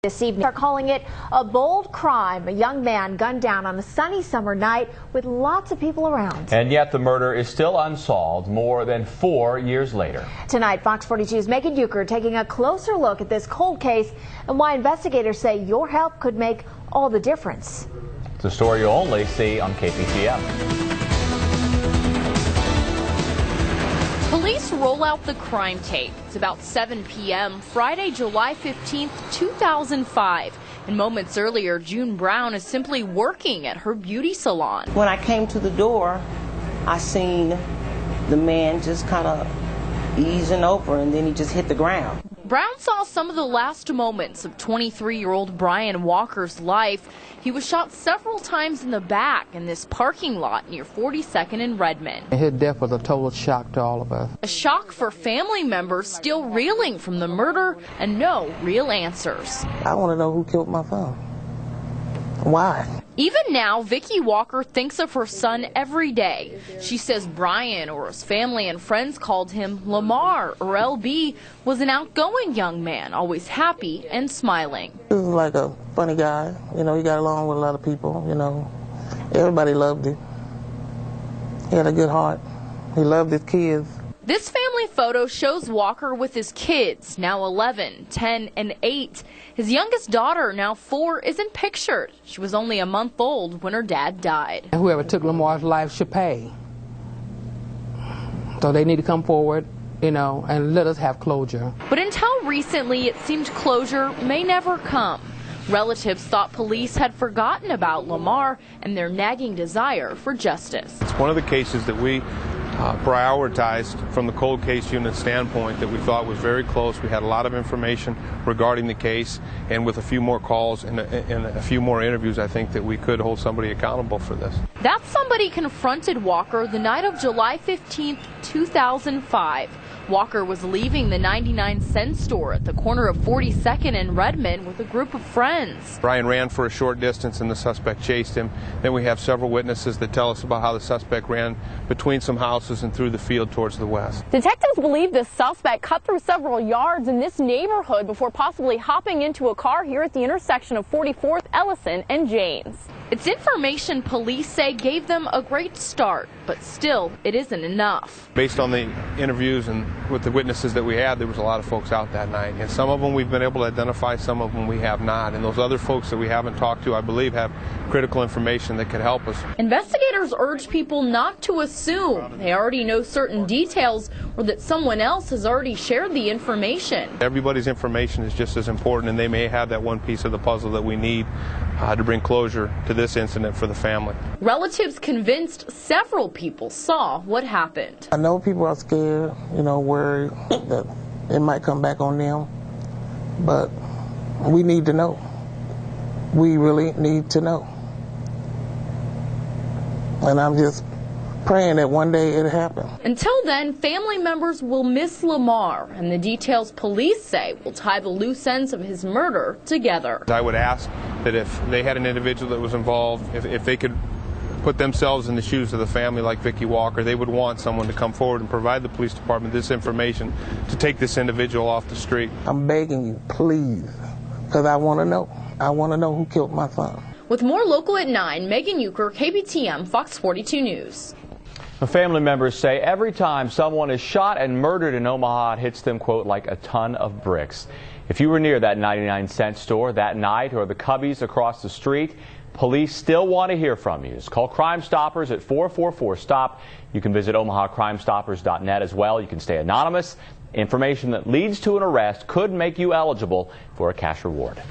This evening, they're calling it a bold crime. A young man gunned down on a sunny summer night with lots of people around. And yet the murder is still unsolved more than 4 years later. Tonight, Fox 42's Megan Euchre taking a closer look at this cold case and why investigators say your help could make all the difference. It's a story you'll only see on KPTM. Police roll out the crime tape. It's about 7 p.m. Friday, July 15th, 2005. And moments earlier, June Brown is simply working at her beauty salon. When I came to the door, I seen the man just kind of easing over, and then he just hit the ground. Brown saw some of the last moments of 23-year-old Brian Walker's life. He was shot several times in the back in this parking lot near 42nd and Redmond. His death was a total shock to all of us. A shock for family members still reeling from the murder and no real answers. I want to know who killed my son. Why? Even now, Vicki Walker thinks of her son every day. She says Brian, or his family and friends called him Lamar, or LB, was an outgoing young man, always happy and smiling. He was like a funny guy. You know, he got along with a lot of people, you know. Everybody loved him. He had a good heart. He loved his kids. This family photo shows Walker with his kids, now 11, 10, and 8. His youngest daughter, now 4, isn't pictured. She was only a month old when her dad died. Whoever took Lamar's life should pay. So they need to come forward, you know, and let us have closure. But until recently, it seemed closure may never come. Relatives thought police had forgotten about Lamar and their nagging desire for justice. It's one of the cases that we prioritized from the cold case unit standpoint that we thought was very close. We had a lot of information regarding the case, and with a few more calls and a few more interviews, I think that we could hold somebody accountable for this. That somebody confronted Walker the night of July 15th, 2005. Walker was leaving the 99-cent store at the corner of 42nd and Redmond with a group of friends. Brian ran for a short distance and the suspect chased him. Then we have several witnesses that tell us about how the suspect ran between some houses and through the field towards the west. Detectives believe the suspect cut through several yards in this neighborhood before possibly hopping into a car here at the intersection of 44th, Ellison, and Janes. It's information police say gave them a great start, but still, it isn't enough. Based on the interviews and with the witnesses that we had, there was a lot of folks out that night. And some of them we've been able to identify, some of them we have not. And those other folks that we haven't talked to, I believe, have critical information that could help us. Investigators urge people not to assume they already know certain details or that someone else has already shared the information. Everybody's information is just as important, and they may have that one piece of the puzzle that we need to bring closure to this incident for the family. Relatives convinced several people saw what happened. I know people are scared, you know, worried that it might come back on them, but we need to know. We really need to know. And I'm just praying that one day it'll happen. Until then, family members will miss Lamar, and the details police say will tie the loose ends of his murder together. I would ask that if they had an individual that was involved, if they could put themselves in the shoes of the family like Vicki Walker, they would want someone to come forward and provide the police department this information to take this individual off the street. I'm begging you, please, because I want to know. I want to know who killed my son. With more Local at 9, Megan Euchre, KPTM, Fox 42 News. Family members say every time someone is shot and murdered in Omaha, it hits them, quote, like a ton of bricks. If you were near that 99-cent store that night or the Cubbies across the street, police still want to hear from you. Just call Crime Stoppers at 444-STOP. You can visit omahacrimestoppers.net as well. You can stay anonymous. Information that leads to an arrest could make you eligible for a cash reward.